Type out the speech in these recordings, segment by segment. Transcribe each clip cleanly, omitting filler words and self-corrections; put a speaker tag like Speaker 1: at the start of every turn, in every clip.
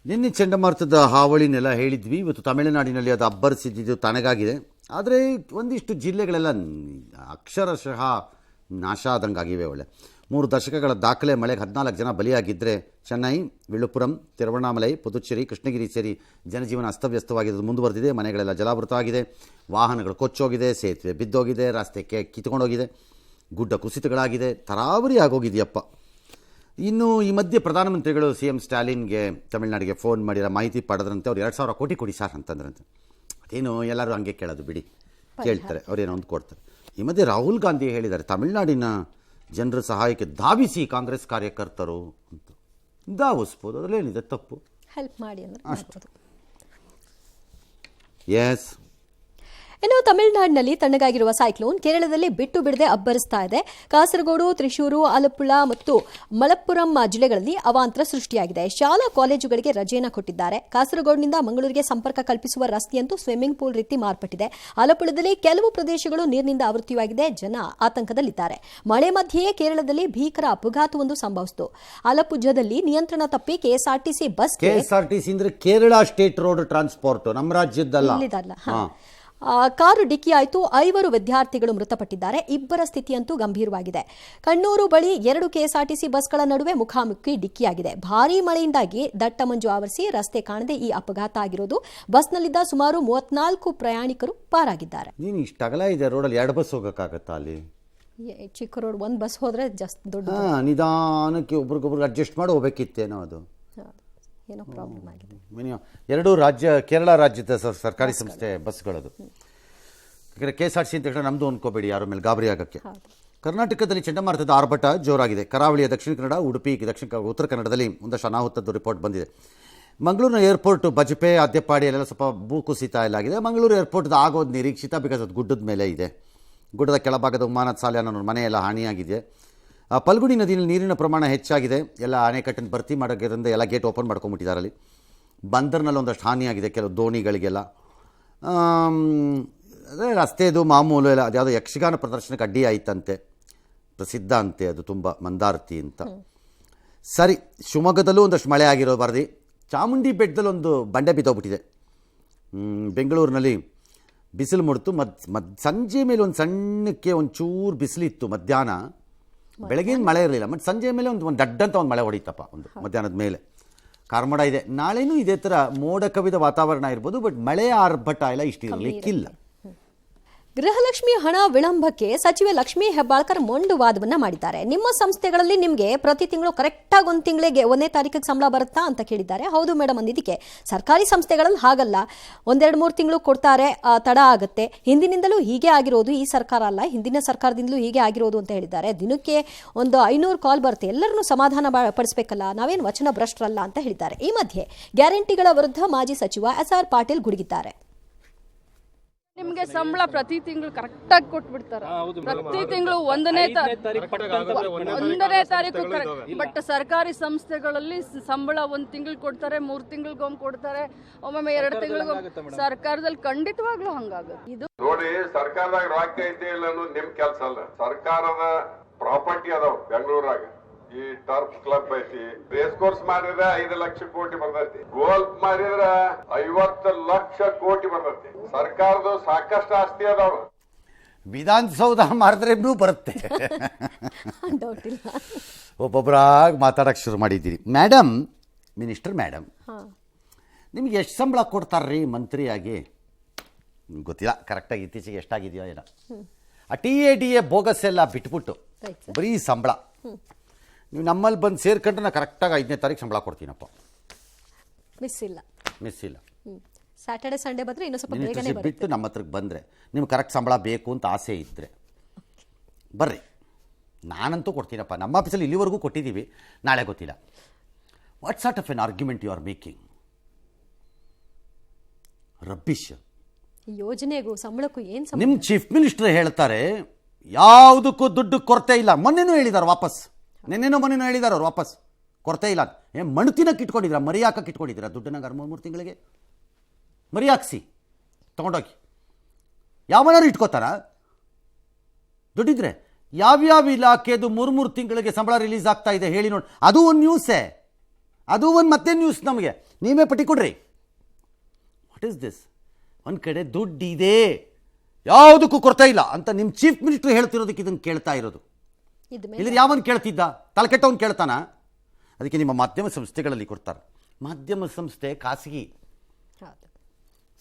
Speaker 1: ನಿನ್ನೆ ಚಂಡಮಾರುತದ ಹಾವಳಿನೆಲ್ಲ ಹೇಳಿದ್ವಿ. ಇವತ್ತು ತಮಿಳುನಾಡಿನಲ್ಲಿ ಅದು ಅಬ್ಬರಿಸಿದ್ದು ತಣ್ಣಗಾಗಿದೆ. ಆದರೆ ಒಂದಿಷ್ಟು ಜಿಲ್ಲೆಗಳೆಲ್ಲ ಅಕ್ಷರಶಃ ನಾಶ ಆದಂಗಾಗಿವೆ. 3 ದಶಕಗಳ ದಾಖಲೆ ಮಳೆಗೆ 14 ಜನ ಬಲಿಯಾಗಿದ್ದರೆ ಚೆನ್ನೈ, ವಿಳುಪುರಂ, ತಿರುವಣ್ಣಾಮಲೈ, ಪುದುಚೇರಿ, ಕೃಷ್ಣಗಿರಿ ಸೇರಿ ಜನಜೀವನ ಅಸ್ತವ್ಯಸ್ತವಾಗಿದ್ದು ಮುಂದುವರೆದಿದೆ. ಮನೆಗಳೆಲ್ಲ ಜಲಾವೃತ ಆಗಿದೆ, ವಾಹನಗಳು ಕೊಚ್ಚೋಗಿದೆ, ಸೇತುವೆ ಬಿದ್ದೋಗಿದೆ, ರಸ್ತೆ ಕಿತ್ಕೊಂಡೋಗಿದೆ, ಗುಡ್ಡ ಕುಸಿತಗಳಾಗಿದೆ, ತರಾವರಿ ಆಗೋಗಿದೆಯಪ್ಪ. ಇನ್ನು ಈ ಮಧ್ಯೆ ಪ್ರಧಾನಮಂತ್ರಿಗಳು CM ಸ್ಟಾಲಿನ್ಗೆ ತಮಿಳುನಾಡಿಗೆ ಫೋನ್ ಮಾಡಿರೋ ಮಾಹಿತಿ ಪಡೆದ್ರಂತೆ. ಅವ್ರು 2,000 ಕೋಟಿ ಕೊಡಿ ಸರ್ ಅಂತಂದ್ರಂತೆ. ಅದೇನು ಎಲ್ಲರೂ ಹಂಗೆ ಕೇಳೋದು ಬಿಡಿ, ಕೇಳ್ತಾರೆ, ಅವ್ರೇನೋ ಒಂದು ಕೊಡ್ತಾರೆ. ಈ ಮಧ್ಯೆ ರಾಹುಲ್ ಗಾಂಧಿ ಹೇಳಿದ್ದಾರೆ, ತಮಿಳುನಾಡಿನ ಜನರ ಸಹಾಯಕ್ಕೆ ಧಾವಿಸಿ ಕಾಂಗ್ರೆಸ್ ಕಾರ್ಯಕರ್ತರು ಅಂತ. ಧಾವಿಸ್ಬೋದು, ಅದರಲ್ಲೇನಿದೆ ತಪ್ಪು,
Speaker 2: ಹೆಲ್ಪ್ ಮಾಡಿ ಅಂದ್ರೆ
Speaker 1: ಅಷ್ಟು. ಎಸ್.
Speaker 2: ಇನ್ನು ತಮಿಳುನಾಡಿನಲ್ಲಿ ತಣ್ಣಗಾಗಿರುವ ಸೈಕ್ಲೋನ್ ಕೇರಳದಲ್ಲಿ ಬಿಟ್ಟು ಬಿಡದೆ ಅಬ್ಬರಿಸ್ತಾ ಇದೆ. ಕಾಸರಗೋಡು, ತ್ರಿಶೂರು, ಆಲಪ್ಪುಳ ಮತ್ತು ಮಲಪ್ಪುರಂ ಜಿಲ್ಲೆಗಳಲ್ಲಿ ಅವಾಂತರ ಸೃಷ್ಟಿಯಾಗಿದೆ. ಶಾಲಾ ಕಾಲೇಜುಗಳಿಗೆ ರಜೆಯನ್ನು ಕೊಟ್ಟಿದ್ದಾರೆ. ಕಾಸರಗೋಡಿನಿಂದ ಮಂಗಳೂರಿಗೆ ಸಂಪರ್ಕ ಕಲ್ಪಿಸುವ ರಸ್ತೆಯಂತೂ ಸ್ವಿಮ್ಮಿಂಗ್ ಪೂಲ್ ರೀತಿ ಮಾರ್ಪಟ್ಟಿದೆ. ಆಲಪ್ಪುಳದಲ್ಲಿ ಕೆಲವು ಪ್ರದೇಶಗಳು ನೀರಿನಿಂದ ಆವೃತವಾಗಿದೆ. ಜನ ಆತಂಕದಲ್ಲಿದ್ದಾರೆ. ಮಳೆ ಮಧ್ಯೆಯೇ ಕೇರಳದಲ್ಲಿ ಭೀಕರ ಅಪಘಾತವೊಂದು ಸಂಭವಿಸಿತು. ಆಲಪ್ಪುಜದಲ್ಲಿ ನಿಯಂತ್ರಣ ತಪ್ಪಿ ಕೆಎಸ್ಆರ್ಟಿಸಿ ಬಸ್
Speaker 1: ಅಂದ್ರೆ ಕೇರಳ ಸ್ಟೇಟ್ ರೋಡ್ ಟ್ರಾನ್ಸ್ಪೋರ್ಟ್, ನಮ್ಮ ರಾಜ್ಯದ್ದಲ್ಲ,
Speaker 2: ಕಾರು ಡಿಕ್ಕಿಯಾಯಿತು. 5 ವಿದ್ಯಾರ್ಥಿಗಳು ಮೃತಪಟ್ಟಿದ್ದಾರೆ. ಇಬ್ಬರ ಸ್ಥಿತಿಯಂತೂ ಗಂಭೀರವಾಗಿದೆ. ಕಣ್ಣೂರು ಬಳಿ 2 ಕೆಎಸ್ಆರ್ಟಿಸಿ ಬಸ್ಗಳ ನಡುವೆ ಮುಖಾಮುಖಿ ಡಿಕ್ಕಿಯಾಗಿದೆ. ಭಾರೀ ಮಳೆಯಿಂದಾಗಿ ದಟ್ಟ ಮಂಜು ಆವರಿಸಿ ರಸ್ತೆ ಕಾಣದೆ ಈ ಅಪಘಾತ ಆಗಿರೋದು. ಬಸ್ನಲ್ಲಿದ್ದ ಸುಮಾರು 34 ಪ್ರಯಾಣಿಕರು ಪಾರಾಗಿದ್ದಾರೆ.
Speaker 1: ನೀನು ಇಷ್ಟಾಗಲ್ಲ ಇದೆ ರೋಡಲ್ಲಿ 2 ಬಸ್ ಹೋಗೋಕ್ಕಾಗತ್ತಾ? ಅಲ್ಲಿ
Speaker 2: ಚಿಕ್ಕ ರೋಡ್ 1 ಬಸ್ ಹೋದ್ರೆ ಜಸ್ಟ್ ದೊಡ್ಡ
Speaker 1: ನಿಧಾನಕ್ಕೆ ಒಬ್ರಿಗೊಬ್ರಿಗೆ ಅಡ್ಜಸ್ಟ್ ಮಾಡಿ ಹೋಗ್ಬೇಕಿತ್ತೇನೋ. ಅದು
Speaker 2: ಏನೋ ಪ್ರಾಬ್ಲಮ್ ಆಗಿದೆ.
Speaker 1: ಎರಡು ಕೇರಳ ರಾಜ್ಯದ ಸರ್ಕಾರಿ ಸಂಸ್ಥೆ ಬಸ್ಗಳದು. ಯಾಕಂದರೆ KSRTC ಅಂತ ಹೇಳಿದ್ರೆ ನಮ್ಮದು ಅನ್ಕೋಬೇಡಿ, ಯಾರ ಮೇಲೆ ಗಾಬರಿ ಆಗೋಕ್ಕೆ. ಕರ್ನಾಟಕದಲ್ಲಿ ಚಂಡಮಾರುತದ ಆರ್ಭಟ ಜೋರಾಗಿದೆ. ಕರಾವಳಿಯ ದಕ್ಷಿಣ ಕನ್ನಡ, ಉಡುಪಿ, ಉತ್ತರ ಕನ್ನಡದಲ್ಲಿ ಒಂದಷ್ಟು ಅನಾಹುತದ್ದು ರಿಪೋರ್ಟ್ ಬಂದಿದೆ. ಮಂಗಳೂರಿನ ಏರ್ಪೋರ್ಟ್ ಬಜಪೆ, ಅದ್ದೆಪ್ಪಾಡಿ ಅಲ್ಲೆಲ್ಲ ಸ್ವಲ್ಪ ಭೂಕುಸಿತ ಎಲ್ಲ ಆಗಿದೆ. ಮಂಗಳೂರು ಏರ್ಪೋರ್ಟ್ ಆಗೋದು ನಿರೀಕ್ಷಿತ, ಬಿಕಾಸ್ ಅದು ಗುಡ್ಡದ ಮೇಲೆ ಇದೆ. ಗುಡ್ಡದ ಕೆಳಭಾಗದ ವಿಮಾನದ ಸಾಲೆ ಅನ್ನೋ ಮನೆಯೆಲ್ಲ ಹಾನಿಯಾಗಿದೆ. ಪಲ್ಗುಡಿ ನದಿಯಲ್ಲಿ ನೀರಿನ ಪ್ರಮಾಣ ಹೆಚ್ಚಾಗಿದೆ. ಎಲ್ಲ ಅಣೆಕಟ್ಟನ್ನು ಭರ್ತಿ ಮಾಡೋದ್ರಿಂದ ಎಲ್ಲ ಗೇಟ್ ಓಪನ್ ಮಾಡ್ಕೊಂಬಿಟ್ಟಿದ್ದಾರೆ. ಅಲ್ಲಿ ಬಂದರ್ನಲ್ಲಿ ಒಂದಷ್ಟು ಹಾನಿಯಾಗಿದೆ, ಕೆಲವು ದೋಣಿಗಳಿಗೆಲ್ಲ. ಅದೇ ರಸ್ತೆದು ಮಾಮೂಲು ಎಲ್ಲ ಅದ್ಯಾವುದೋ ಯಕ್ಷಗಾನ ಪ್ರದರ್ಶನಕ್ಕೆ ಅಡ್ಡಿ ಆಯ್ತಂತೆ, ಪ್ರಸಿದ್ಧ ಅಂತೆ ಅದು ತುಂಬ, ಮಂದಾರ್ತಿ ಅಂತ. ಸರಿ, ಶಿವಮೊಗ್ಗದಲ್ಲೂ ಒಂದಷ್ಟು ಮಳೆ ಆಗಿರೋ ವರದಿ. ಚಾಮುಂಡಿ ಬೆಟ್ಟದಲ್ಲಿ ಒಂದು ಬಂಡೆ ಬಿದ್ದೋಗ್ಬಿಟ್ಟಿದೆ. ಬೆಂಗಳೂರಿನಲ್ಲಿ ಬಿಸಿಲು ಮುಡ್ತು. ಸಂಜೆ ಮೇಲೆ ಒಂದು ಸಣ್ಣಕ್ಕೆ ಒಂಚೂರು ಬಿಸಿಲಿತ್ತು ಮಧ್ಯಾಹ್ನ. ಬೆಳಗಿನ ಮಳೆ ಇರಲಿಲ್ಲ, ಮತ್ತು ಸಂಜೆ ಮೇಲೆ ಒಂದು ದಡ್ಡಂತ ಒಂದು ಮಳೆ ಹೊಡಿತಪ್ಪ, ಒಂದು ಮಧ್ಯಾಹ್ನದ ಮೇಲೆ. ಕಾರ್ಮೋಡ ಇದೆ. ನಾಳೆನೂ ಇದೇ ಥರ ಮೋಡ ಕವಿದ ವಾತಾವರಣ ಇರ್ಬೋದು, ಬಟ್ ಮಳೆ ಆರ್ಭಟ ಎಲ್ಲ ಇಷ್ಟಿರಲಿಕ್ಕಿಲ್ಲ.
Speaker 2: ಗೃಹಲಕ್ಷ್ಮಿ ಹಣ ವಿಳಂಬಕ್ಕೆ ಸಚಿವೆ ಲಕ್ಷ್ಮೀ ಹೆಬ್ಬಾಳ್ಕರ್ ಮೊಂಡು ವಾದವನ್ನ ಮಾಡಿದ್ದಾರೆ. ನಿಮ್ಮ ಸಂಸ್ಥೆಗಳಲ್ಲಿ ನಿಮಗೆ ಪ್ರತಿ ತಿಂಗಳು ಕರೆಕ್ಟಾಗಿ 1 ತಿಂಗಳಿಗೆ 1ನೇ ತಾರೀಕಿಗೆ ಸಂಬಳ ಬರುತ್ತಾ ಅಂತ ಕೇಳಿದ್ದಾರೆ. ಹೌದು ಮೇಡಮ್ ಅಂದಿದ್ದಕ್ಕೆ, ಸರ್ಕಾರಿ ಸಂಸ್ಥೆಗಳಲ್ಲಿ ಹಾಗಲ್ಲ, 1-2-3 ತಿಂಗಳು ಕೊಡ್ತಾರೆ, ತಡ ಆಗುತ್ತೆ. ಹಿಂದಿನಿಂದಲೂ ಹೀಗೆ ಆಗಿರೋದು, ಈ ಸರ್ಕಾರ ಅಲ್ಲ, ಹಿಂದಿನ ಸರ್ಕಾರದಿಂದಲೂ ಹೀಗೆ ಆಗಿರೋದು ಅಂತ ಹೇಳಿದ್ದಾರೆ. ದಿನಕ್ಕೆ ಒಂದು 500 ಕಾಲ್ ಬರುತ್ತೆ, ಎಲ್ಲರನ್ನೂ ಸಮಾಧಾನ ಪಡಿಸಬೇಕಲ್ಲ, ನಾವೇನು ವಚನ ಭ್ರಷ್ಟರಲ್ಲ ಅಂತ ಹೇಳಿದ್ದಾರೆ. ಈ ಮಧ್ಯೆ ಗ್ಯಾರಂಟಿಗಳ ವಿರುದ್ಧ ಮಾಜಿ ಸಚಿವ SR ಪಾಟೀಲ್ ಗುಡುಗಿದ್ದಾರೆ.
Speaker 3: ನಿಮ್ಗೆ ಸಂಬಳ ಪ್ರತಿ ತಿಂಗಳು ಕರೆಕ್ಟಾಗಿ ಕೊಟ್ಬಿಡ್ತಾರ. ಪ್ರತಿ ತಿಂಗಳು 1ನೇ ತಾರೀಕು ಬಟ್ ಸರ್ಕಾರಿ ಸಂಸ್ಥೆಗಳಲ್ಲಿ ಸಂಬಳ 1 ತಿಂಗಳು ಕೊಡ್ತಾರೆ, 3 ತಿಂಗಳಿಗೊಮ್ಮೆ ಕೊಡ್ತಾರೆ, ಒಮ್ಮೊಮ್ಮೆ 2 ತಿಂಗಳಿಗೊಮ್ಮೆ. ಸರ್ಕಾರದಲ್ಲಿ ಖಂಡಿತವಾಗ್ಲೂ ಹಂಗಾಗುತ್ತೆ. ಇದು
Speaker 4: ನೋಡಿ, ಸರ್ಕಾರದಾಗ ರೊಕ್ಕ ಐತೆ ಇಲ್ಲ ಅನ್ನೋದು ನಿಮ್ ಕೆಲಸ ಅಲ್ಲ. ಸರ್ಕಾರದ ಪ್ರಾಪರ್ಟಿ ಅದಾವ ಬೆಂಗಳೂರಾಗ. ಈ ಟರ್ಫ್ ಕ್ಲಬ್ ಐತಿ, ರೇಸ್ ಕೋರ್ಸ್ ಮಾಡಿದ್ರೆ 5 ಲಕ್ಷ ಕೋಟಿ ಬರ್ತೈತಿ, ಗೋಲ್ಫ್ ಮಾಡಿದ್ರೆ 50 ಲಕ್ಷ ಕೋಟಿ ಬರ್ತೈತಿ. ಸರ್ಕಾರದ ಸಾಕಷ್ಟು ಆಸ್ತಿ ಅದಾವ.
Speaker 1: ವಿಧಾನಸೌಧ ಮಾರಿದ್ರೆ ಬರುತ್ತೆ. ಒಬ್ಬೊಬ್ಬರಾಗಿ ಮಾತಾಡಕ್ಕೆ ಶುರು ಮಾಡಿದ್ದೀರಿ. ಮೇಡಮ್, ಮಿನಿಸ್ಟರ್ ಮೇಡಮ್, ನಿಮ್ಗೆ ಎಷ್ಟು ಸಂಬಳ ಕೊಡ್ತಾರ್ರಿ ಮಂತ್ರಿಯಾಗಿ? ಗೊತ್ತಿಲ್ಲ ಕರೆಕ್ಟಾಗಿ, ಇತ್ತೀಚೆಗೆ ಎಷ್ಟಾಗಿದೆಯೋ ಏನೋ. ಆ TADA ಬೋಗಸ್ ಎಲ್ಲ ಬಿಟ್ಬಿಟ್ಟು ಬರೀ ಸಂಬಳ. ನೀವು ನಮ್ಮಲ್ಲಿ ಬಂದು ಸೇರ್ಕೊಂಡ್ರೆ ನಾ ಕರೆಕ್ಟಾಗಿ 5ನೇ ತಾರೀಕು ಸಂಬಳ ಕೊಡ್ತೀನಪ್ಪ.
Speaker 2: ಮಿಸ್ ಇಲ್ಲ. ಸ್ಯಾಟರ್ಡೆ ಸಂಡೇ ಬಂದರೆ ಇನ್ನೂ ಸ್ವಲ್ಪ ಬೇಗನೆ
Speaker 1: ಬಿಟ್ಟು ನಮ್ಮ ಹತ್ರಕ್ಕೆ ಬಂದರೆ, ನಿಮ್ಗೆ ಕರೆಕ್ಟ್ ಸಂಬಳ ಬೇಕು ಅಂತ ಆಸೆ ಇದ್ದರೆ ಬರ್ರಿ, ನಾನಂತೂ ಕೊಡ್ತೀನಪ್ಪ. ನಮ್ಮ ಆಫೀಸಲ್ಲಿ ಇಲ್ಲಿವರೆಗೂ ಕೊಟ್ಟಿದ್ದೀವಿ, ನಾಳೆ ಗೊತ್ತಿಲ್ಲ. What sort of an argument you are making? Rubbish.
Speaker 2: ಯೋಜನೆಗೂ ಸಂಬಳಕ್ಕೂ ಏನು?
Speaker 1: ನಿಮ್ಮ ಚೀಫ್ ಮಿನಿಸ್ಟರ್ ಹೇಳ್ತಾರೆ ಯಾವುದಕ್ಕೂ ದುಡ್ಡು ಕೊರತೆ ಇಲ್ಲ. ಮೊನ್ನೆನೂ ಹೇಳಿದ್ದಾರೆ ವಾಪಸ್, ಮೊನ್ನೆನೂ ಹೇಳಿದ್ದಾರೆ ಅವ್ರು ವಾಪಸ್ ಕೊರತೆ ಇಲ್ಲ. ಮಣ್ಣು ತಿನ್ನಕ್ಕೆ ಇಟ್ಕೊಂಡಿದ್ದೀರಾ, ಮರಿ ಹಾಕಕ್ಕೆ ಇಟ್ಕೊಂಡಿದ್ದೀರಾ ದುಡ್ಡನ್ನ? 3 ತಿಂಗಳಿಗೆ ಮರಿ ಹಾಕ್ಸಿ ತೊಗೊಂಡೋಗಿ. ಯಾವನಾರು ಇಟ್ಕೋತಾರ ದುಡ್ಡಿದ್ರೆ? ಯಾವ್ಯಾವ ಇಲಾಖೆದು 3 ತಿಂಗಳಿಗೆ ಸಂಬಳ ರಿಲೀಸ್ ಆಗ್ತಾ ಇದೆ ಹೇಳಿ ನೋಡಿ. ಅದು ಒಂದು ನ್ಯೂಸೇ. ಅದು ಒಂದು ಮತ್ತೆ ನ್ಯೂಸ್ ನಮಗೆ, ನೀವೇ ಪಟ್ಟಿ ಕೊಡ್ರಿ. What is this? ಒಂದು ಕಡೆ ದುಡ್ಡಿದೆ, ಯಾವುದಕ್ಕೂ ಕೊರತೆ ಇಲ್ಲ ಅಂತ ನಿಮ್ಮ ಚೀಫ್ ಮಿನಿಸ್ಟರ್ ಹೇಳ್ತಿರೋದಕ್ಕೆ ಇದನ್ನು ಕೇಳ್ತಾ ಇರೋದು. ಇದ್ರ ಯಾವನ್ ಕೇಳ್ತಿದ್ದ? ತಲೆಕೆಟ್ಟವನು ಕೇಳ್ತಾನ? ಅದಕ್ಕೆ ನಿಮ್ಮ ಮಾಧ್ಯಮ ಸಂಸ್ಥೆಗಳಲ್ಲಿ ಕೊಡ್ತಾರೆ. ಮಾಧ್ಯಮ ಸಂಸ್ಥೆ ಖಾಸಗಿ,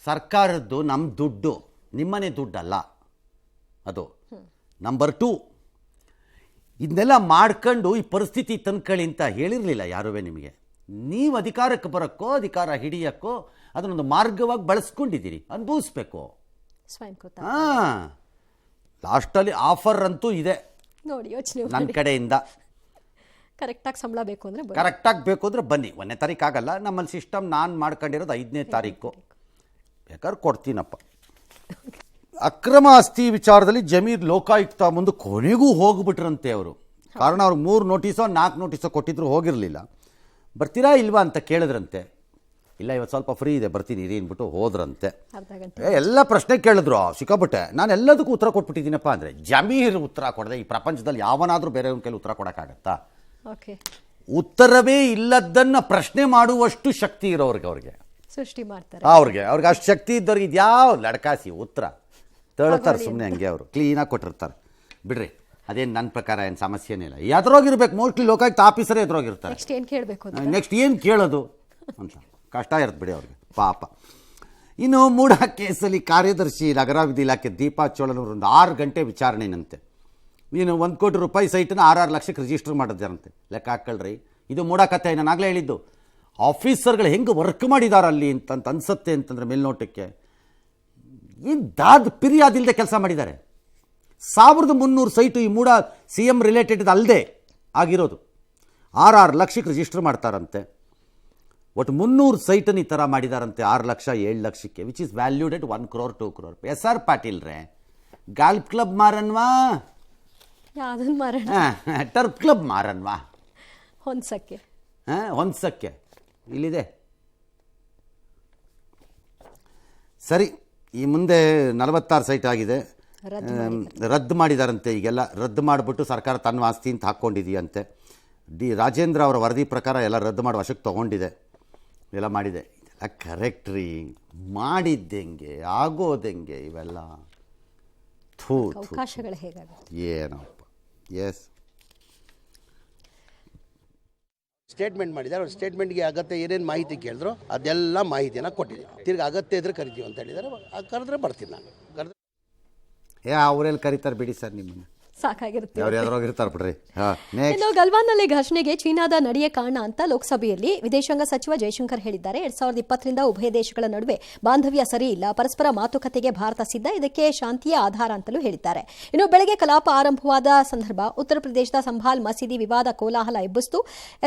Speaker 1: ಸರ್ಕಾರದ್ದು ನಮ್ಮ ದುಡ್ಡು, ನಿಮ್ಮನೆ ದುಡ್ಡಲ್ಲ ಅದು. ನಂಬರ್ 2, ಇದನ್ನೆಲ್ಲ ಮಾಡ್ಕೊಂಡು ಈ ಪರಿಸ್ಥಿತಿ ತಂದ್ಕೊಳ್ಳಿ ಅಂತ ಹೇಳಿರಲಿಲ್ಲ ಯಾರುವೇ ನಿಮಗೆ. ನೀವು ಅಧಿಕಾರಕ್ಕೆ ಬರೋಕ್ಕೋ ಅಧಿಕಾರ ಹಿಡಿಯೋಕ್ಕೋ ಅದನ್ನೊಂದು ಮಾರ್ಗವಾಗಿ ಬಳಸ್ಕೊಂಡಿದ್ದೀರಿ, ಅನುಭವಿಸ್ಬೇಕು. ಹಾಂ, ಲಾಸ್ಟಲ್ಲಿ ಆಫರ್ ಅಂತೂ ಇದೆ
Speaker 2: ನೋಡಿ, ಯೋಚನೆ
Speaker 1: ನನ್ನ ಕಡೆಯಿಂದ.
Speaker 2: ಕರೆಕ್ಟಾಗಿ ಸಂಬಳ ಬೇಕು ಅಂದರೆ
Speaker 1: ಕರೆಕ್ಟಾಗಿ ಬೇಕು ಅಂದರೆ ಬನ್ನಿ. 1ನೇ ತಾರೀಕು ಆಗಲ್ಲ, ನಮ್ಮಲ್ಲಿ ಸಿಸ್ಟಮ್ ನಾನು ಮಾಡ್ಕೊಂಡಿರೋದು 5ನೇ ತಾರೀಕು. ಬೇಕಾದ್ರೆ ಕೊಡ್ತೀನಪ್ಪ. ಅಕ್ರಮ ಆಸ್ತಿ ವಿಚಾರದಲ್ಲಿ ಜಮೀರ್ ಲೋಕಾಯುಕ್ತ ಮುಂದೆ ಕೊನೆಗೂ ಹೋಗ್ಬಿಟ್ರಂತೆ ಅವರು. ಕಾರಣ ಅವ್ರು 3 ನೋಟಿಸೋ 4 ನೋಟಿಸೋ ಕೊಟ್ಟಿದ್ರು, ಹೋಗಿರಲಿಲ್ಲ. ಬರ್ತೀರಾ ಇಲ್ವಾ ಅಂತ ಕೇಳಿದ್ರಂತೆ. ಇಲ್ಲ, ಇವತ್ತು ಸ್ವಲ್ಪ ಫ್ರೀ ಇದೆ, ಬರ್ತೀನಿ ಇರಿ ಅಂದ್ಬಿಟ್ಟು ಹೋದ್ರಂತೆ. ಎಲ್ಲ ಪ್ರಶ್ನೆ ಕೇಳಿದ್ರು, ಸಿಕ್ಕಾಬಿಟ್ಟೆ. ನಾನು ಎಲ್ಲದಕ್ಕೂ ಉತ್ತರ ಕೊಟ್ಬಿಟ್ಟಿದ್ದೀನಪ್ಪ ಅಂದರೆ. ಜಮೀರ್ ಉತ್ತರ ಕೊಡದೆ ಈ ಪ್ರಪಂಚದಲ್ಲಿ ಯಾವನಾದರೂ ಬೇರೆಯವ್ರ ಕೈಲಿ ಉತ್ತರ ಕೊಡೋಕ್ಕಾಗತ್ತಾ? ಉತ್ತರವೇ ಇಲ್ಲದನ್ನು ಪ್ರಶ್ನೆ ಮಾಡುವಷ್ಟು ಶಕ್ತಿ ಅವ್ರಿಗೆ
Speaker 2: ಸೃಷ್ಟಿ ಮಾಡ್ತಾರೆ.
Speaker 1: ಅವ್ರಿಗೆ ಅಷ್ಟು ಶಕ್ತಿ ಇದ್ದವ್ರಿಗೆ ಇದ್ಯಾವ ಲಡ್ಕಾಸಿ ಉತ್ತರ ತಳ್ತಾರೆ ಸುಮ್ಮನೆ. ಹಂಗೆ ಅವರು ಕ್ಲೀನಾಗಿ ಕೊಟ್ಟಿರ್ತಾರೆ. ಬಿಡ್ರಿ, ಅದೇನು ನನ್ನ ಪ್ರಕಾರ ಏನು ಸಮಸ್ಯೆನೇ ಇಲ್ಲ. ಎದುರೋಗಿರ್ಬೇಕು, ಮೋಸ್ಟ್ಲಿ ಲೋಕಾಯುಕ್ತ ಆಫೀಸರೇ ಎದುರೋಗಿರ್ತಾರೆ. ನೆಕ್ಸ್ಟ್ ಏನು ಕೇಳೋದು ಅಂತ ಕಷ್ಟ ಇರುತ್ತೆ ಬಿಡಿ ಅವ್ರಿಗೆ, ಪಾಪ. ಇನ್ನು ಮೂಡ ಕೇಸಲ್ಲಿ ಕಾರ್ಯದರ್ಶಿ ನಗರಾಭಿವೃದ್ಧಿ ಇಲಾಖೆ ದೀಪಾ ಚೋಳನವರು ಒಂದು 6 ಗಂಟೆ ವಿಚಾರಣೆನಂತೆ. ನೀನು 1 ಕೋಟಿ ರೂಪಾಯಿ ಸೈಟನ್ನು 6 ಲಕ್ಷಕ್ಕೆ ರಿಜಿಸ್ಟರ್ ಮಾಡಿದ್ದಾರಂತೆ. ಲೆಕ್ಕ ಹಾಕ್ಕೊಳ್ರಿ, ಇದು ಮೂಡ ಕಥೆ. ನಾನು ಆಗಲೇ ಹೇಳಿದ್ದು, ಆಫೀಸರ್ಗಳು ಹೆಂಗೆ ವರ್ಕ್ ಮಾಡಿದ್ದಾರೆ ಅಲ್ಲಿ ಅಂತ ಅನ್ಸುತ್ತೆ ಅಂತಂದರೆ ಮೇಲ್ನೋಟಕ್ಕೆ. ಏನು ಪಿರಿಯಾದಿಲ್ಲದೆ ಕೆಲಸ ಮಾಡಿದ್ದಾರೆ. 1300 ಸೈಟು ಈ ಮೂಡ CM ರಿಲೇಟೆಡ್ ಅಲ್ಲದೆ ಆಗಿರೋದು. 6 ಲಕ್ಷಕ್ಕೆ ರಿಜಿಸ್ಟರ್ ಮಾಡ್ತಾರಂತೆ. ಒಟ್ಟು 300 ಸೈಟನ್ನು ಈ ಥರ ಮಾಡಿದಾರಂತೆ. 6 ಲಕ್ಷ 7 ಲಕ್ಷಕ್ಕೆ, which is valued at 1 crore 2 crore. SR Patil ರೇ, ಗಾಲ್ಫ್ ಕ್ಲಬ್ ಮಾರನ್ವಾ, ಟರ್ಫ್ ಕ್ಲಬ್ ಮಾರನ್ವಾ, ಹೊಂದ್ಸಕ್ಕೆ ಇಲ್ಲಿದೆ. ಸರಿ, ಈ ಮುಂದೆ 46 ಸೈಟ್ ಆಗಿದೆ, ರದ್ದು ಮಾಡಿದಾರಂತೆ. ಈಗೆಲ್ಲ ರದ್ದು ಮಾಡಿಬಿಟ್ಟು ಸರ್ಕಾರ ತನ್ನ ಆಸ್ತಿ ಅಂತ ಹಾಕ್ಕೊಂಡಿದೆಯಂತೆ. ರಾಜೇಂದ್ರ ಅವರ ವರದಿ ಪ್ರಕಾರ ಎಲ್ಲ ರದ್ದು ಮಾಡಿ ವಶಕ್ಕೆ ತೊಗೊಂಡಿದೆ, ಎಲ್ಲ ಮಾಡಿದೆ. ಇದೆಲ್ಲ ಕರೆಕ್ಟ್ ರೀ? ಮಾಡಿದ್ದೆಂಗೆ, ಆಗೋದೆಂಗೆ ಇವೆಲ್ಲ? ಏನಪ್ಪ. ಎಸ್,
Speaker 5: ಸ್ಟೇಟ್ಮೆಂಟ್ ಮಾಡಿದ್ದಾರೆ. ಅವ್ರ ಸ್ಟೇಟ್ಮೆಂಟ್ಗೆ ಅಗತ್ಯ ಏನೇನು ಮಾಹಿತಿ ಕೇಳಿದ್ರು ಅದೆಲ್ಲ ಮಾಹಿತಿಯನ್ನು ಕೊಟ್ಟಿದ್ದೀವಿ. ತಿರ್ಗಿ ಅಗತ್ಯ ಇದ್ರೆ ಕರಿತೀವಿ ಅಂತ ಹೇಳಿದ್ದಾರೆ. ಕರೆದ್ರೆ ಬರ್ತೀನಿ ನಾನು.
Speaker 1: ಅವರೆಲ್ಲಿ ಕರೀತಾರೆ ಬಿಡಿ ಸರ್, ನಿಮ್ಮನ್ನು
Speaker 2: ಸಾಕಾಗಿರುತ್ತೆ.
Speaker 1: ಬಿಡ್ರಿ.
Speaker 2: ಇನ್ನು ಗಲ್ವಾನ್ನಲ್ಲಿ ಘರ್ಷಣೆಗೆ ಚೀನಾದ ನಡೆಯೇ ಕಾರಣ ಅಂತ ಲೋಕಸಭೆಯಲ್ಲಿ ವಿದೇಶಾಂಗ ಸಚಿವ ಜಯಶಂಕರ್ ಹೇಳಿದ್ದಾರೆ. 2020ರಿಂದ ಉಭಯ ದೇಶಗಳ ನಡುವೆ ಬಾಂಧವ್ಯ ಸರಿ ಇಲ್ಲ, ಪರಸ್ಪರ ಮಾತುಕತೆಗೆ ಭಾರತ ಸಿದ್ಧ, ಇದಕ್ಕೆ ಶಾಂತಿಯ ಆಧಾರ ಅಂತಲೂ ಹೇಳಿದ್ದಾರೆ. ಇನ್ನು ಬೆಳಗ್ಗೆ ಕಲಾಪ ಆರಂಭವಾದ ಸಂದರ್ಭ ಉತ್ತರ ಪ್ರದೇಶದ ಸಂಭಾಲ್ ಮಸೀದಿ ವಿವಾದ ಕೋಲಾಹಲ ಎಬ್ಬಿಸಿತು.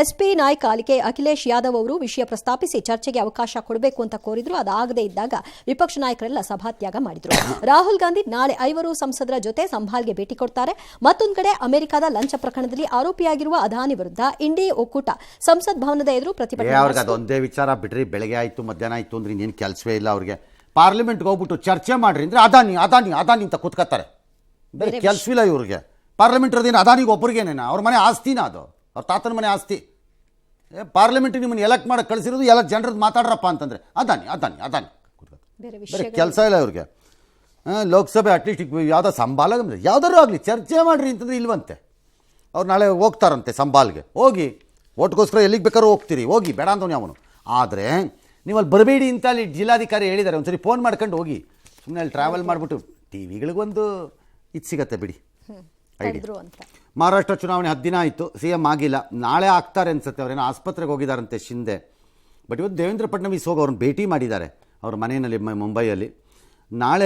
Speaker 2: ಎಸ್ಪಿ ನಾಯಕ ಅಖಿಲೇಶ್ ಯಾದವ್ ಅವರು ವಿಷಯ ಪ್ರಸ್ತಾಪಿಸಿ ಚರ್ಚೆಗೆ ಅವಕಾಶ ಕೊಡಬೇಕು ಅಂತ ಕೋರಿದ್ರು. ಅದಾಗದೇ ಇದ್ದಾಗ ವಿಪಕ್ಷ ನಾಯಕರೆಲ್ಲ ಸಭಾತ್ಯಾಗ ಮಾಡಿದ್ರು. ರಾಹುಲ್ ಗಾಂಧಿ ನಾಳೆ 5 ಸಂಸದರ ಜೊತೆ ಸಂಭಾಲ್ಗೆ ಭೇಟಿ ಕೊಡ್ತಾರೆ. ಮತ್ತೊಂದು ಕಡೆ ಅಮೆರಿಕದ ಲಂಚ ಪ್ರಕರಣದಲ್ಲಿ ಆರೋಪಿಯಾಗಿರುವ ಅದಾನಿ ವಿರುದ್ಧ ಇಂಡಿ ಒಕ್ಕೂಟ ಸಂಸತ್ ಭವನದ ಎದುರು ಪ್ರತಿಭಟನೆ.
Speaker 1: ಅವ್ರಿಗೆ ಅದೊಂದೇ ವಿಚಾರ ಬಿಡ್ರಿ. ಬೆಳಗ್ಗೆ ಆಯ್ತು ಮಧ್ಯಾಹ್ನ ಆಯ್ತು ಅಂದ್ರೆ ಇನ್ನೇನು ಕೆಲಸವೇ ಇಲ್ಲ ಅವ್ರಿಗೆ. ಪಾರ್ಲಿಮೆಂಟ್ಗೆ ಹೋಗ್ಬಿಟ್ಟು ಚರ್ಚೆ ಮಾಡ್ರಿ ಅಂದ್ರೆ ಅದಾನಿ ಅದಾನಿ ಅದಾನಿ ಅಂತ ಕೂತ್ಕೊತಾರೆ. ಬೇರೆ ಕೆಲಸವಿಲ್ಲ ಇವ್ರಿಗೆ. ಪಾರ್ಲಿಮೆಂಟ್ ಅದೇನು ಅದಾನಿಗೆ ಒಬ್ಬರಿಗೇನೇನ? ಅವ್ರ ಮನೆ ಆಸ್ತಿನ ಅದು, ಅವ್ರ ತಾತನ ಮನೆ ಆಸ್ತಿ. ಪಾರ್ಲಿಮೆಂಟ್ಗೆ ನಿಮ್ಮನ್ನು ಎಲೆಕ್ಟ್ ಮಾಡಕ್ಕೆ ಕಳಿಸಿರೋದು ಎಲ್ಲ ಜನರದ್ದು ಮಾತಾಡ್ರಪ್ಪ ಅಂತಂದ್ರೆ ಅದಾನಿ ಅದಾನಿ ಅದಾನಿ ಬೇರೆ ಕೆಲಸ ಇಲ್ಲ ಇವ್ರಿಗೆ. ಲೋಕಸಭೆ ಅಟ್ಲೀಸ್ಟ್ ಯಾವುದೋ ಸಂಬಾಲ ಯಾವ್ದಾರು ಆಗಲಿ ಚರ್ಚೆ ಮಾಡಿರಿ ಅಂತಂದ್ರೆ ಇಲ್ವಂತೆ. ಅವ್ರು ನಾಳೆ ಹೋಗ್ತಾರಂತೆ ಸಂಬಾಲ್ಗೆ. ಹೋಗಿ ಓಟ್ಗೋಸ್ಕರ ಎಲ್ಲಿಗೆ ಬೇಕಾದ್ರೂ ಹೋಗ್ತೀರಿ, ಹೋಗಿ, ಬೇಡ ಅಂತವನು ಅವನು. ಆದರೆ ನೀವು ಅಲ್ಲಿ ಬರಬೇಡಿ ಅಂತ ಅಲ್ಲಿ ಜಿಲ್ಲಾಧಿಕಾರಿ ಹೇಳಿದ್ದಾರೆ. ಒಂದ್ಸರಿ ಫೋನ್ ಮಾಡ್ಕೊಂಡು ಹೋಗಿ. ಸುಮ್ಮನೆ ಅಲ್ಲಿ ಟ್ರಾವೆಲ್ ಮಾಡಿಬಿಟ್ಟು ಟಿ ವಿಗಳಿಗೊಂದು ಇದು ಸಿಗತ್ತೆ ಬಿಡಿ ಐಡಿಯಾ. ಮಹಾರಾಷ್ಟ್ರ ಚುನಾವಣೆ 10 ದಿನ ಆಯಿತು, CM ಆಗಿಲ್ಲ. ನಾಳೆ ಆಗ್ತಾರೆ ಅನ್ಸುತ್ತೆ. ಅವರೇನೋ ಆಸ್ಪತ್ರೆಗೆ ಹೋಗಿದ್ದಾರಂತೆ ಶಿಂದೆ. ಬಟ್ ಇವತ್ತು ದೇವೇಂದ್ರ ಫಡ್ನವೀಸ್ ಹೋಗಿ ಅವ್ರನ್ನ ಭೇಟಿ ಮಾಡಿದ್ದಾರೆ ಅವ್ರ ಮನೆಯಲ್ಲಿ ಮುಂಬೈಯಲ್ಲಿ. ನಾಳೆ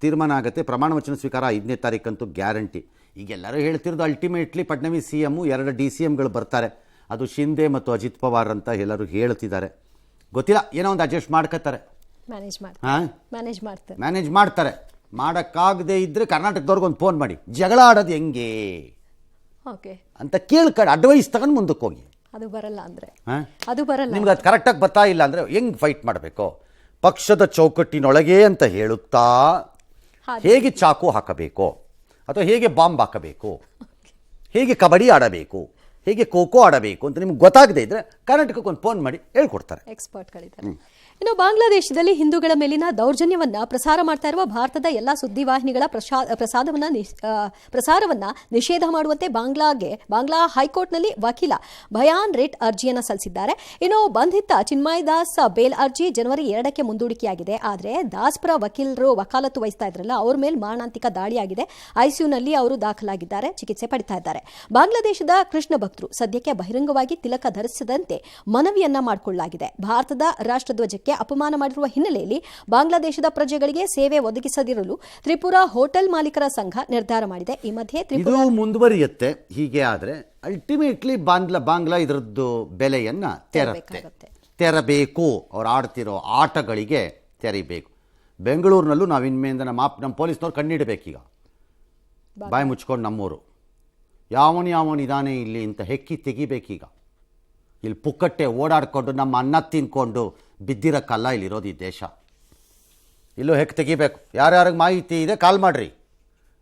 Speaker 1: ತೀರ್ಮಾನ ಆಗುತ್ತೆ. ಪ್ರಮಾಣ ವಚನ ಸ್ವೀಕಾರ 5ನೇ ತಾರೀಕಂತೂ ಗ್ಯಾರಂಟಿ. ಈಗೆಲ್ಲರೂ ಹೇಳ್ತಿರೋದು ಅಲ್ಟಿಮೇಟ್ಲಿ ಫಡ್ನವೀಸ್ CM, 2 DCMಗಳು ಬರ್ತಾರೆ. ಅದು ಶಿಂದೆ ಮತ್ತು ಅಜಿತ್ ಪವಾರ್ ಅಂತ ಎಲ್ಲರೂ ಹೇಳ್ತಿದ್ದಾರೆ. ಗೊತ್ತಿಲ್ಲ, ಏನೋ ಒಂದು ಅಡ್ಜಸ್ಟ್ ಮಾಡ್ಕೋತಾರೆ, ಮ್ಯಾನೇಜ್ ಮಾಡ್ತಾರೆ. ಮಾಡೋಕ್ಕಾಗದೇ ಇದ್ದರೆ ಕರ್ನಾಟಕದವ್ರಿಗೊಂದು ಫೋನ್ ಮಾಡಿ ಜಗಳ ಆಡೋದು ಹೆಂಗೆ ಅಂತ ಕೇಳ್ಕೊಂಡು ಅಡ್ವೈಸ್ ತಗೊಂಡು ಮುಂದಕ್ಕೆ ಹೋಗಿ.
Speaker 2: ಅದು ಬರಲ್ಲ ಅಂದರೆ
Speaker 1: ನಿಮ್ಗೆ ಅದು ಕರೆಕ್ಟಾಗಿ ಬರ್ತಾ ಇಲ್ಲ ಅಂದರೆ ಹೆಂಗೆ ಫೈಟ್ ಮಾಡಬೇಕು? ಪಕ್ಷದ ಚೌಕಟ್ಟಿನೊಳಗೆ ಅಂತ ಹೇಳುತ್ತಾ ಹೇಗೆ ಚಾಕು ಹಾಕಬೇಕು, ಅಥವಾ ಹೇಗೆ ಬಾಂಬ್ ಹಾಕಬೇಕು, ಹೇಗೆ ಕಬಡ್ಡಿ ಆಡಬೇಕು, ಹೇಗೆ ಖೋಖೋ ಆಡಬೇಕು ಅಂತ ನಿಮ್ಗೆ ಗೊತ್ತಾಗದೇ ಇದ್ದರೆ ಕರ್ನಾಟಕಕ್ಕೆ ಒಂದು ಫೋನ್ ಮಾಡಿ ಹೇಳ್ಕೊಡ್ತಾರೆ.
Speaker 2: ಎಕ್ಸ್ಪರ್ಟ್ಗಳಿದ್ದಾರೆ. ಇನ್ನು ಬಾಂಗ್ಲಾದೇಶದಲ್ಲಿ ಹಿಂದೂಗಳ ಮೇಲಿನ ದೌರ್ಜನ್ಯವನ್ನ ಪ್ರಸಾರ ಮಾಡ್ತಾ ಇರುವ ಭಾರತದ ಎಲ್ಲಾ ಸುದ್ದಿವಾಹಿನಿಗಳ ಪ್ರಸಾರವನ್ನ ನಿಷೇಧ ಮಾಡುವಂತೆ ಬಾಂಗ್ಲಾ ಹೈಕೋರ್ಟ್ನಲ್ಲಿ ವಕೀಲ ಭಯಾನ್ ರಿಟ್ ಅರ್ಜಿಯನ್ನು ಸಲ್ಲಿಸಿದ್ದಾರೆ. ಇನ್ನು ಬಂಧಿತ ಚಿನ್ಮಯ್ ದಾಸ್ ಬೇಲ್ ಅರ್ಜಿ ಜನವರಿ 2ಕ್ಕೆ ಮುಂದೂಡಿಕೆಯಾಗಿದೆ. ಆದರೆ ದಾಸ್ಪುರ ವಕೀಲರು ವಕಾಲತ್ತು ವಹಿಸ್ತಾ ಇದ್ರಲ್ಲ, ಅವ್ರ ಮೇಲೆ ಮಾರಣಾಂತಿಕ ದಾಳಿಯಾಗಿದೆ. ಐಸಿಯುನಲ್ಲಿ ಅವರು ದಾಖಲಾಗಿದ್ದಾರೆ, ಚಿಕಿತ್ಸೆ ಪಡಿತಾ ಇದ್ದಾರೆ. ಬಾಂಗ್ಲಾದೇಶದ ಕೃಷ್ಣ ಭಕ್ತರು ಸದ್ಯಕ್ಕೆ ಬಹಿರಂಗವಾಗಿ ತಿಲಕ ಧರಿಸದಂತೆ ಮನವಿಯನ್ನ ಮಾಡಿಕೊಳ್ಳಲಾಗಿದೆ. ಭಾರತದ ರಾಷ್ಟ್ರಧ್ವಜಕ್ಕೆ ಅಪಮಾನ ಮಾಡಿರುವ ಹಿನ್ನೆಲೆಯಲ್ಲಿ ಬಾಂಗ್ಲಾದೇಶದ ಪ್ರಜೆಗಳಿಗೆ ಸೇವೆ ಒದಗಿಸದಿರಲು ತ್ರಿಪುರಾ ಹೋಟೆಲ್ ಮಾಲೀಕರ ಸಂಘ ನಿರ್ಧಾರ ಮಾಡಿದೆ. ಈ ಮಧ್ಯೆ
Speaker 1: ಇದು ಮುಂದುವರಿಯುತ್ತೆ. ಹೀಗೆ ಆದರೆ ಅಲ್ಟಿಮೇಟ್ಲಿ ಬಾಂಗ್ಲಾ ಇದರದ್ದು ಬೆಲೆಯನ್ನ ತೆರಬೇಕು. ಅವ್ರು ಆಡ್ತಿರೋ ಆಟಗಳಿಗೆ ತೆರಿಬೇಕು. ಬೆಂಗಳೂರಿನಲ್ಲೂ ನಾವು ಇನ್ಮೇಲಿಂದ ನಮ್ಮ ಪೊಲೀಸ್ನವ್ರು ಕಣ್ಣಿಡಬೇಕೀಗ. ಬಾಯಿ ಮುಚ್ಕೊಂಡು ನಮ್ಮೂರು ಯಾವನು ಇದಾನೆ ಇಲ್ಲಿ ಅಂತ ಹೆಕ್ಕಿ ತೆಗಿಬೇಕೀಗ. ಇಲ್ಲಿ ಪುಕ್ಕಟ್ಟೆ ಓಡಾಡಿಕೊಂಡು ನಮ್ಮ ಅನ್ನ ತಿನ್ಕೊಂಡು ಬಿದ್ದಿರೋಕ್ಕಲ್ಲ ಇಲ್ಲಿರೋದು ಈ ದೇಶ. ಇಲ್ಲೂ ಹೆಕ್ ತೆಗಿಬೇಕು. ಯಾರ್ಯಾರಿಗೆ ಮಾಹಿತಿ ಇದೆ ಕಾಲ್ ಮಾಡಿರಿ,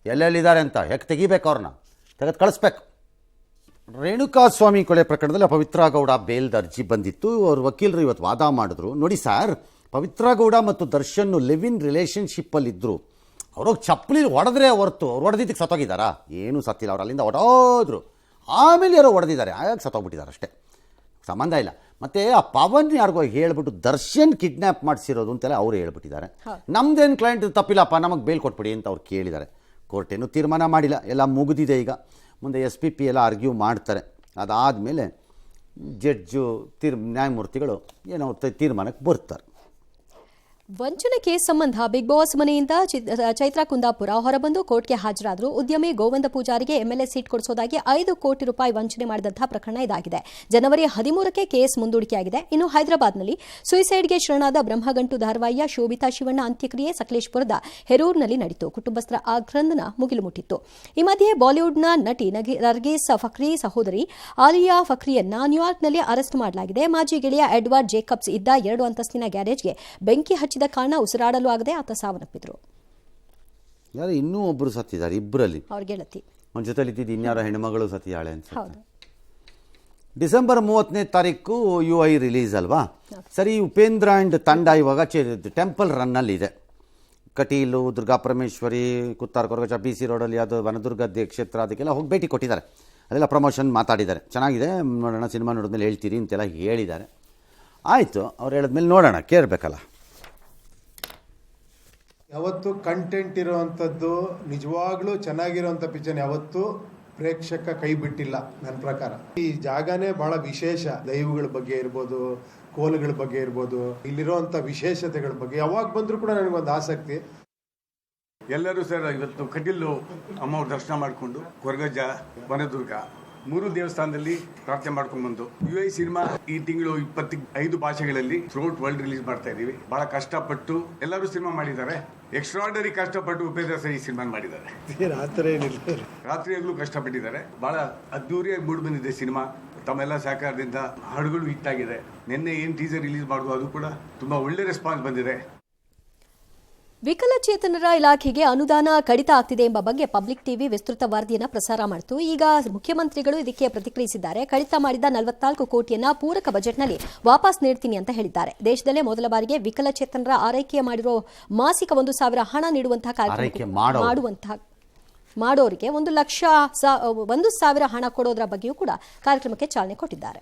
Speaker 1: ಎಲ್ಲೆಲ್ಲಿದ್ದಾರೆ ಅಂತ ಹೆಕ್ ತೆಗಿಬೇಕು, ಅವ್ರನ್ನ ತೆಗೆದು ಕಳಿಸ್ಬೇಕು. ರೇಣುಕಾಸ್ವಾಮಿ ಕೊಲೆ ಪ್ರಕರಣದಲ್ಲಿ ಪವಿತ್ರ ಗೌಡ ಬೇಲ್ದ ಅರ್ಜಿ ಬಂದಿತ್ತು. ಅವ್ರ ವಕೀಲರು ಇವತ್ತು ವಾದ ಮಾಡಿದ್ರು. ನೋಡಿ ಸರ್, ಪವಿತ್ರ ಗೌಡ ಮತ್ತು ದರ್ಶನ್ ಲಿವ್ ಇನ್ ರಿಲೇಷನ್ಶಿಪ್ಪಲ್ಲಿದ್ದರು. ಅವ್ರಿಗೆ ಚಪ್ಪಲಿ ಹೊಡೆದ್ರೆ ಹೊರತು ಅವ್ರು ಹೊಡೆದಿದ್ದಕ್ಕೆ ಸತ್ತೋಗಿದ್ದಾರಾ? ಏನೂ ಸತ್ತಿಲ್ಲ. ಅವ್ರು ಅಲ್ಲಿಂದ ಹೊಡೋದ್ರು, ಆಮೇಲೆ ಯಾರೋ ಹೊಡೆದಿದ್ದಾರೆ, ಆಗ ಸತ್ತೋಗ್ಬಿಟ್ಟಿದ್ದಾರೆ ಅಷ್ಟೇ, ಸಂಬಂಧ ಇಲ್ಲ. ಮತ್ತು ಆ ಪವನ್ ಯಾರಿಗೋ ಹೇಳ್ಬಿಟ್ಟು ದರ್ಶನ್ ಕಿಡ್ನ್ಯಾಪ್ ಮಾಡಿಸಿರೋದು ಅಂತೆಲ್ಲ ಅವರು ಹೇಳ್ಬಿಟ್ಟಿದ್ದಾರೆ. ನಮ್ದೇನು ಕ್ಲೈಂಟ್ ತಪ್ಪಿಲ್ಲಪ್ಪ, ನಮಗೆ ಬೇಲ್ ಕೊಟ್ಬಿಡಿ ಅಂತ ಅವ್ರು ಕೇಳಿದ್ದಾರೆ. ಕೋರ್ಟ್ ಏನು ತೀರ್ಮಾನ ಮಾಡಿಲ್ಲ, ಎಲ್ಲ ಮುಗಿದಿದೆ. ಈಗ ಮುಂದೆ SPP ಎಲ್ಲ ಆರ್ಗ್ಯೂ ಮಾಡ್ತಾರೆ. ಅದಾದಮೇಲೆ ಜಡ್ಜು ನ್ಯಾಯಮೂರ್ತಿಗಳು ಏನೋ ತೀರ್ಮಾನಕ್ಕೆ ಬರ್ತಾರೆ.
Speaker 2: ವಂಚನೆ ಕೇಸ್ ಸಂಬಂಧ ಬಿಗ್ ಬಾಸ್ ಮನೆಯಿಂದ ಚೈತ್ರಾ ಕುಂದಾಪುರ ಹೊರಬಂದು ಕೋರ್ಟ್ಗೆ ಹಾಜರಾದರು. ಉದ್ಯಮಿ ಗೋವಿಂದ ಪೂಜಾರಿಗೆ MLA ಸೀಟ್ ಕೊಡಿಸೋದಾಗಿ 5 ಕೋಟಿ ರೂಪಾಯಿ ವಂಚನೆ ಮಾಡಿದಂತಹ ಪ್ರಕರಣ ಇದಾಗಿದೆ. ಜನವರಿ 13ಕ್ಕೆ ಕೇಸ್ ಮುಂದೂಡಿಕೆಯಾಗಿದೆ. ಇನ್ನು ಹೈದರಾಬಾದ್ನಲ್ಲಿ ಸುಯಿಸೈಡ್ಗೆ ಶರಣಾದ ಬ್ರಹ್ಮಗಂಟು ಧಾರವಾಹಿಯ ಶೋಭಿತಾ ಶಿವಣ್ಣ ಅಂತ್ಯಕ್ರಿಯೆ ಸಕಲೇಶಪುರದ ಹೆರೂರಿನಲ್ಲಿ ನಡೆಯಿತು. ಕುಟುಂಬಸ್ಥರ ಆಕ್ರಂದನ ಮುಗಿಲು ಮುಟ್ಟಿತ್ತು. ಈ ಮಧ್ಯೆ ಬಾಲಿವುಡ್ನ ನಟಿ ನರ್ಗೀಸ್ ಫಕ್ರಿ ಸಹೋದರಿ ಆಲಿಯಾ ಫಕ್ರಿಯನ್ನ ನ್ಯೂಯಾರ್ಕ್ನಲ್ಲಿ ಅರೆಸ್ಟ್ ಮಾಡಲಾಗಿದೆ. ಮಾಜಿ ಗೆಳೆಯ ಎಡ್ವರ್ಡ್ ಜೇಕಬ್ಸ್ ಇದ್ದ 2 ಅಂತಸ್ತಿನ ಗ್ಯಾರೇಜ್ಗೆ ಬೆಂಕಿ ಹಚ್ಚಿದ ಕಾರಣ ಉಸಿರಾಡಲು ಆಗದೆ ಆತ ಸಾವನ್ನಪ್ಪಿದ್ರು.
Speaker 1: ಯಾರು ಇನ್ನೂ ಒಬ್ಬರು ಸತ್ತಿದ್ದಾರೆ, ಇಬ್ಬರಲ್ಲಿ.
Speaker 2: ಅವ್ರ ಗೆಳತಿ
Speaker 1: ಅವನ ಜೊತೆಲಿ ಇದ್ದಿದ್ದು ಇನ್ಯಾರೋ ಹೆಣ್ಮಗಳು ಸತ್ತಿಯಾಳೆ ಅನ್ಸುತ್ತೆ. ಡಿಸೆಂಬರ್ 30ನೇ ತಾರೀಕು UI ರಿಲೀಸ್ ಅಲ್ವಾ? ಸರಿ, ಉಪೇಂದ್ರ ಆ್ಯಂಡ್ ತಂಡ ಇವಾಗ ಟೆಂಪಲ್ ರನ್ನಲ್ಲಿದೆ. ಕಟೀಲು, ದುರ್ಗಾ ಪರಮೇಶ್ವರಿ, ಕುತ್ತಾರ್ ಕೊರಗಜ, BC ರೋಡಲ್ಲಿ ಅದು ವನದುರ್ಗ ಕ್ಷೇತ್ರ, ಅದಕ್ಕೆಲ್ಲ ಹೋಗಿ ಭೇಟಿ ಕೊಟ್ಟಿದ್ದಾರೆ. ಅದೆಲ್ಲ ಪ್ರಮೋಷನ್ ಮಾತಾಡಿದ್ದಾರೆ. ಚೆನ್ನಾಗಿದೆ, ನೋಡೋಣ, ಸಿನಿಮಾ ನೋಡಿದ್ಮೇಲೆ ಹೇಳ್ತೀರಿ ಅಂತೆಲ್ಲ ಹೇಳಿದ್ದಾರೆ. ಆಯಿತು, ಅವ್ರು ಹೇಳಿದ್ಮೇಲೆ ನೋಡೋಣ, ಕೇಳಬೇಕಲ್ಲ.
Speaker 6: ಯಾವತ್ತು ಕಂಟೆಂಟ್ ಇರೋವಂಥದ್ದು ನಿಜವಾಗ್ಲೂ ಚೆನ್ನಾಗಿರೋವಂಥ ಪಿಕ್ಚರ್ ಯಾವತ್ತೂ ಪ್ರೇಕ್ಷಕ ಕೈ ಬಿಟ್ಟಿಲ್ಲ ನನ್ನ ಪ್ರಕಾರ. ಈ ಜಾಗನೇ ಬಹಳ ವಿಶೇಷ. ದೈವಗಳ ಬಗ್ಗೆ ಇರ್ಬೋದು, ಕೋಲುಗಳ ಬಗ್ಗೆ ಇರ್ಬೋದು, ಇಲ್ಲಿರುವಂಥ ವಿಶೇಷತೆಗಳ ಬಗ್ಗೆ ಯಾವಾಗ ಬಂದರೂ ಕೂಡ ನನಗೊಂದು ಆಸಕ್ತಿ.
Speaker 7: ಎಲ್ಲರೂ ಸರ್ ಇವತ್ತು ಕಟೀಲು ಅಮ್ಮವ್ರ ದರ್ಶನ ಮಾಡಿಕೊಂಡು ಕೊರಗಜ್ಜ, ವನದುರ್ಗ 3 ದೇವಸ್ಥಾನದಲ್ಲಿ ಪ್ರಾರ್ಥನೆ ಮಾಡ್ಕೊಂಡ್ಬಂದು UI ಸಿನಿಮಾ ಈ ತಿಂಗಳು 25 ಭಾಷೆಗಳಲ್ಲಿ ಥ್ರೂಔಟ್ ವರ್ಲ್ಡ್ ರಿಲೀಸ್ ಮಾಡ್ತಾ ಇದೀವಿ. ಬಹಳ ಕಷ್ಟಪಟ್ಟು ಎಲ್ಲರೂ ಸಿನಿಮಾ ಮಾಡಿದ್ದಾರೆ. ಎಕ್ಸ್ಟ್ರಾರ್ಡನರಿ ಕಷ್ಟಪಟ್ಟು ಉಪೇಂದ್ರ ಸರ್ ಈ ಸಿನಿಮಾ ಮಾಡಿದ್ದಾರೆ. ರಾತ್ರಿಯಾಗಲೂ ಕಷ್ಟಪಟ್ಟಿದ್ದಾರೆ. ಬಹಳ ಅದ್ದೂರಿಯಾಗಿ ಮೂಡಿ ಬಂದಿದೆ ಸಿನಿಮಾ. ತಮ್ಮೆಲ್ಲ ಸಹಕಾರದಿಂದ ಹಾಡುಗಳು ಹಿಟ್ ಆಗಿದೆ. ನಿನ್ನೆ ಏನು ಟೀಸರ್ ರಿಲೀಸ್ ಮಾಡುವ ಅದು ಕೂಡ ತುಂಬಾ ಒಳ್ಳೆ ರೆಸ್ಪಾನ್ಸ್ ಬಂದಿದೆ.
Speaker 2: ವಿಕಲಚೇತನರ ಇಲಾಖೆಗೆ ಅನುದಾನ ಕಡಿತ ಆಗ್ತಿದೆ ಎಂಬ ಬಗ್ಗೆ ಪಬ್ಲಿಕ್ ಟಿವಿ ವಿಸ್ತೃತ ವರದಿಯನ್ನು ಪ್ರಸಾರ ಮಾಡಿತು. ಈಗ ಮುಖ್ಯಮಂತ್ರಿಗಳು ಇದಕ್ಕೆ ಪ್ರತಿಕ್ರಿಯಿಸಿದ್ದಾರೆ. ಕಡಿತ ಮಾಡಿದ 44 ಕೋಟಿಯನ್ನ ಪೂರಕ ಬಜೆಟ್ನಲ್ಲಿ ವಾಪಸ್ ನೀಡ್ತೀನಿ ಅಂತ ಹೇಳಿದ್ದಾರೆ. ದೇಶದಲ್ಲೇ ಮೊದಲ ಬಾರಿಗೆ ವಿಕಲಚೇತನರ ಆರೈಕೆ ಮಾಡಿರೋ ಮಾಸಿಕ 1,000 ಹಣ ನೀಡುವಂತಹ ಕಾರ್ಯಕ್ರಮ ಮಾಡೋರಿಗೆ 1,00,000 ಹಣ ಕೊಡೋದ್ರ ಬಗ್ಗೆಯೂ ಕೂಡ ಕಾರ್ಯಕ್ರಮಕ್ಕೆ ಚಾಲನೆ ಕೊಟ್ಟಿದ್ದಾರೆ.